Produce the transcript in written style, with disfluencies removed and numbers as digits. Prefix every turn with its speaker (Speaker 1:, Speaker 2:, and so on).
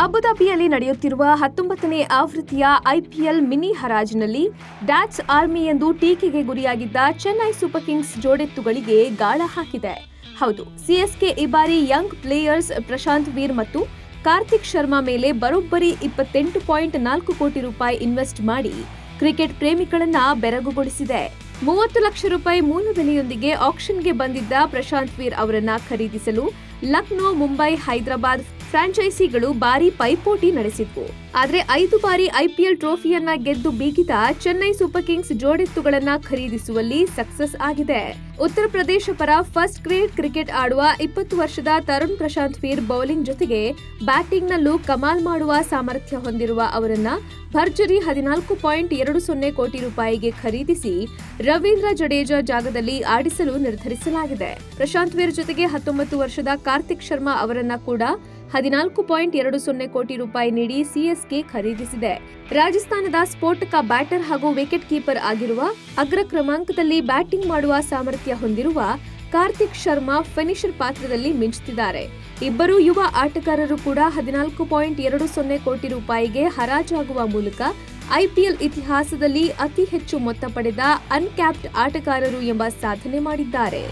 Speaker 1: ಅಬುಧಾಬಿಯಲ್ಲಿ ನಡೆಯುತ್ತಿರುವ 19ನೇ ಆವೃತ್ತಿಯ IPL mini ಹರಾಜಿನಲ್ಲಿ ಡ್ಯಾಟ್ಸ್ army ಎಂದು ಟೀಕೆಗೆ ಗುರಿಯಾಗಿದ್ದ ಚೆನ್ನೈ ಸೂಪರ್ ಕಿಂಗ್ಸ್ ಜೋಡೆತ್ತುಗಳಿಗೆ ಗಾಳ ಹಾಕಿದೆ. ಹೌದು, ಸಿಎಸ್ಕೆ ಈ ಬಾರಿ ಯಂಗ್ ಪ್ಲೇಯರ್ಸ್ ಪ್ರಶಾಂತ್ ವೀರ್ ಮತ್ತು ಕಾರ್ತಿಕ್ ಶರ್ಮಾ ಮೇಲೆ ಬರೋಬ್ಬರಿ 28.4 ಕೋಟಿ ರೂಪಾಯಿ ಇನ್ವೆಸ್ಟ್ ಮಾಡಿ ಕ್ರಿಕೆಟ್ ಪ್ರೇಮಿಗಳನ್ನ ಬೆರಗುಗೊಳಿಸಿದೆ. 30 ಲಕ್ಷ ರೂಪಾಯಿ ಮೂಲ ಬೆಲೆಯೊಂದಿಗೆ ಆಕ್ಷನ್ಗೆ ಬಂದಿದ್ದ ಪ್ರಶಾಂತ್ ವೀರ್ ಅವರನ್ನ ಖರೀದಿಸಲು ಲಕ್ನೋ, ಮುಂಬೈ, ಹೈದರಾಬಾದ್ ಫ್ರಾಂಚೈಸಿಗಳು ಭಾರಿ ಪೈಪೋಟಿ ನಡೆಸಿದ್ವು. ಆದರೆ 5 ಬಾರಿ ಐಪಿಎಲ್ ಟ್ರೋಫಿಯನ್ನ ಗೆದ್ದು ಬೀಗಿದ ಚೆನ್ನೈ ಸೂಪರ್ ಕಿಂಗ್ಸ್ ಜೋಡೆತ್ತುಗಳನ್ನ ಖರೀದಿಸುವಲ್ಲಿ ಸಕ್ಸಸ್ ಆಗಿದೆ. ಉತ್ತರ ಪ್ರದೇಶ ಪರ ಫಸ್ಟ್ ಗ್ರೇಡ್ ಕ್ರಿಕೆಟ್ ಆಡುವ 20 ವರ್ಷದ ತರುಣ್ ಪ್ರಶಾಂತ್ ವೀರ್ ಬೌಲಿಂಗ್ ಜೊತೆಗೆ ಬ್ಯಾಟಿಂಗ್ನಲ್ಲೂ ಕಮಾಲ್ ಮಾಡುವ ಸಾಮರ್ಥ್ಯ ಹೊಂದಿರುವ ಅವರನ್ನ ಭರ್ಜರಿ 14.20 ಕೋಟಿ ರೂಪಾಯಿಗೆ ಖರೀದಿಸಿ ರವೀಂದ್ರ ಜಡೇಜಾ ಜಾಗದಲ್ಲಿ ಆಡಿಸಲು ನಿರ್ಧರಿಸಲಾಗಿದೆ. ಪ್ರಶಾಂತ್ ವೀರ್ ಜೊತೆಗೆ 19 ವರ್ಷದ ಕಾರ್ತಿಕ್ ಶರ್ಮಾ ಅವರನ್ನ ಕೂಡ 14.20 ಕೋಟಿ ರೂಪಾಯಿ ನೀಡಿ ಸಿಎಸ್ಕೆ ಖರೀದಿಸಿದೆ. ರಾಜಸ್ಥಾನದ ಸ್ಫೋಟಕ ಬ್ಯಾಟರ್ ಹಾಗೂ ವಿಕೆಟ್ ಕೀಪರ್ ಆಗಿರುವ ಅಗ್ರ ಕ್ರಮಾಂಕದಲ್ಲಿ ಬ್ಯಾಟಿಂಗ್ ಮಾಡುವ ಸಾಮರ್ಥ್ಯ ಹೊಂದಿರುವ ಕಾರ್ತಿಕ್ ಶರ್ಮಾ ಫಿನಿಶರ್ ಪಾತ್ರದಲ್ಲಿ ಮಿಂಚುತ್ತಿದ್ದಾರೆ. ಇಬ್ಬರು ಯುವ ಆಟಗಾರರು ಕೂಡ 14.20 ಕೋಟಿ ರೂಪಾಯಿಗೆ ಹರಾಜಾಗುವ ಮೂಲಕ ಐಪಿಎಲ್ ಇತಿಹಾಸದಲ್ಲಿ ಅತಿ ಹೆಚ್ಚು ಮೊತ್ತ ಪಡೆದ ಅನ್ಕ್ಯಾಪ್ಡ್ ಆಟಗಾರರು ಎಂಬ ಸಾಧನೆ ಮಾಡಿದ್ದಾರೆ.